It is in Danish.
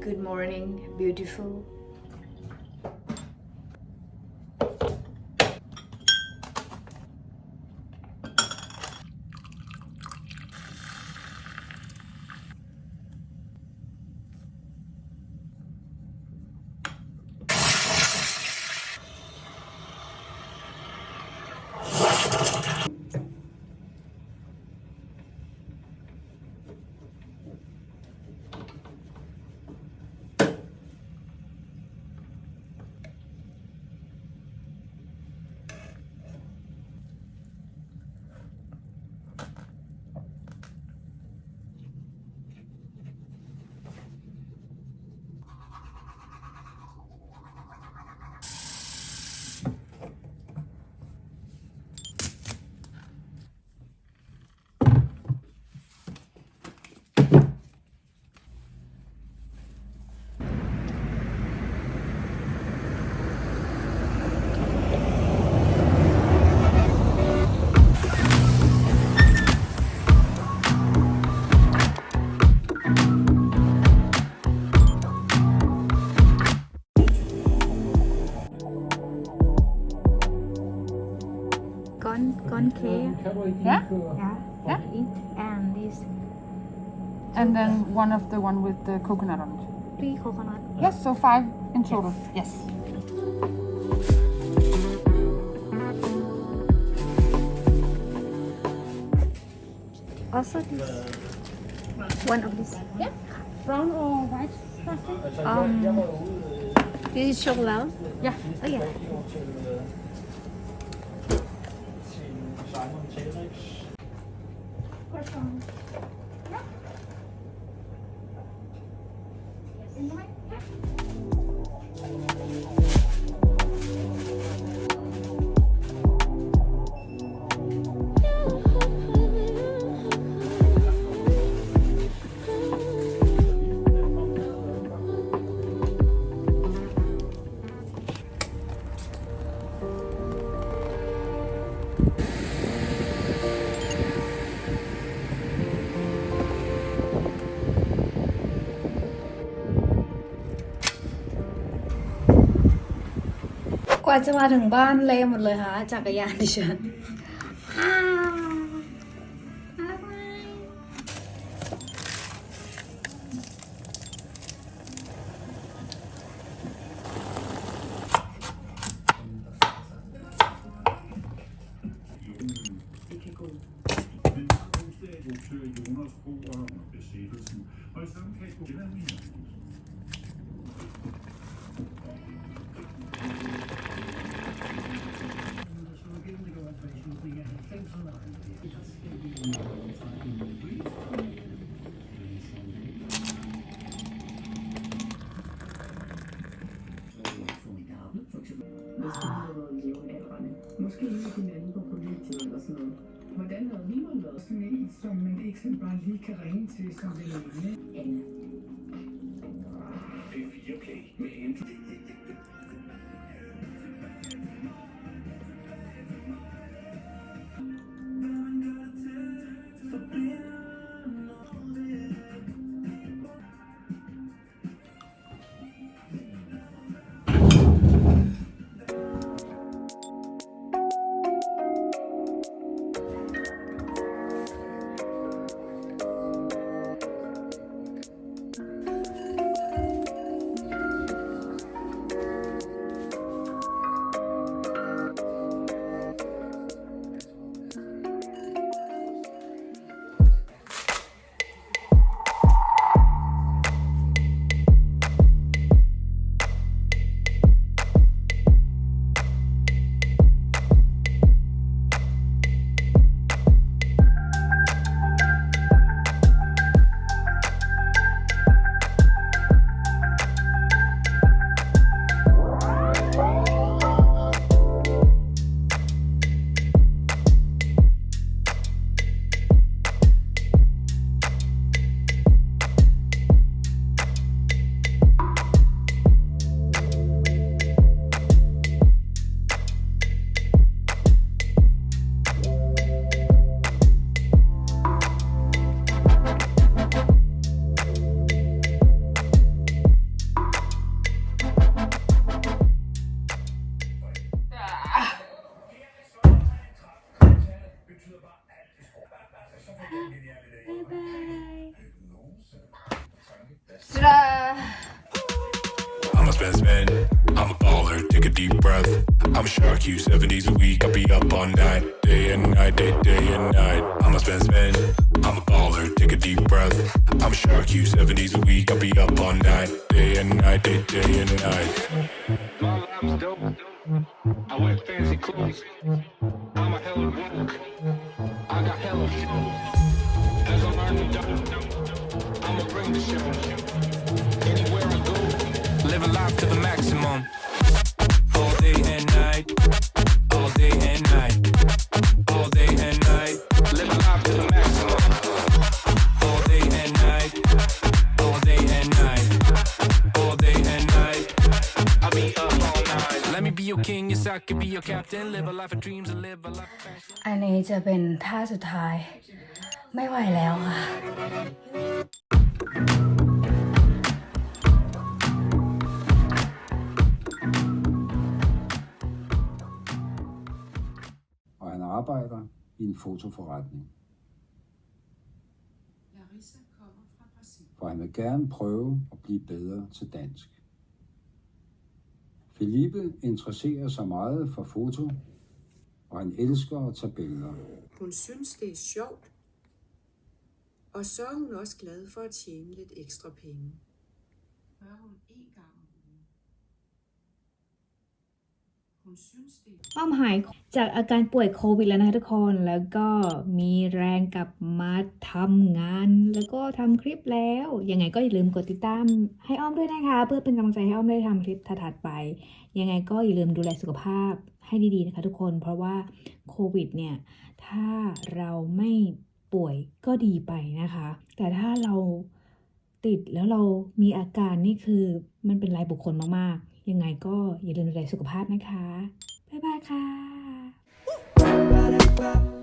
Good morning, beautiful. ก้อนเค้ก Yeah? Yeah. And this And then one with the coconut on it. 3 coconut. Yes, so 5 in total. Yes. Also this. One of this. Yeah. Brown or white frosting? This is chocolate. Yeah. Oh yeah.กว่าจะมาถึงบ้านเละหมดเลยค่ะจักรยานดิฉันMåske lige hinanden på politiet eller sådan noget. Hvordan havde Limon været sådan en, som man ikke sådan bare lige kan ringe til som veninde? Anna. P4 Play med Andrew. บ๊ายบาย I'm a spend, I'm a baller, take a deep breath. I'm a shark, you 7 days a week, I'll be up all night, day and night, day and night. I'm a spend, I'm a baller, take a deep breath. I'm a shark, you 7 days a week, I'll be up all night, day and night, day and night. My life's dope. I wear fancy clothes. I'm a hella woke. I got hella flow. As I'm earning dough, I'ma bring the show. Anywhere I go, Living life to the maximum. All day and night, all day and night, all day and night. living life to the maximum. All day and night, all day and night, all day and night. I be up all night. Let me be your king, yes I could be your captain. Live a life of dreams and live a life of passion. อันนี้จะเป็นท่าสุดท้าย ไม่ไหวแล้วค่ะ og han arbejder i en fotoforretning. For han vil gerne prøve at blive bedre til dansk. Felipe interesserer sig meget for foto, og han elsker at tage billeder. Hun synes, det er sjovt, og så er hun også glad for at tjene lidt ekstra penge. Gør hun en gang om ugen. Hun synes, det er อ้อมหายจากอาการป่วยโควิดแล้วนะคะทุกคน แล้วก็มีแรงกลับมาทำงาน แล้วก็ทำคลิปแล้ว ยังไงก็อย่าลืมกดติดตามให้อ้อมด้วยนะคะ เพื่อเป็นกำลังใจให้อ้อมได้ทำคลิปถัดๆไป ยังไงก็อย่าลืมดูแลสุขภาพให้ดีๆนะคะทุกคน เพราะว่าโควิดเนี่ยถ้าเราไม่ป่วยก็ดีไปนะคะ แต่ถ้าเราติดแล้วเรามีอาการนี่คือมันเป็นรายบุคคลมากๆ ยังไงก็อย่าลืมดูแลสุขภาพนะคะ บ๊ายบายค่ะ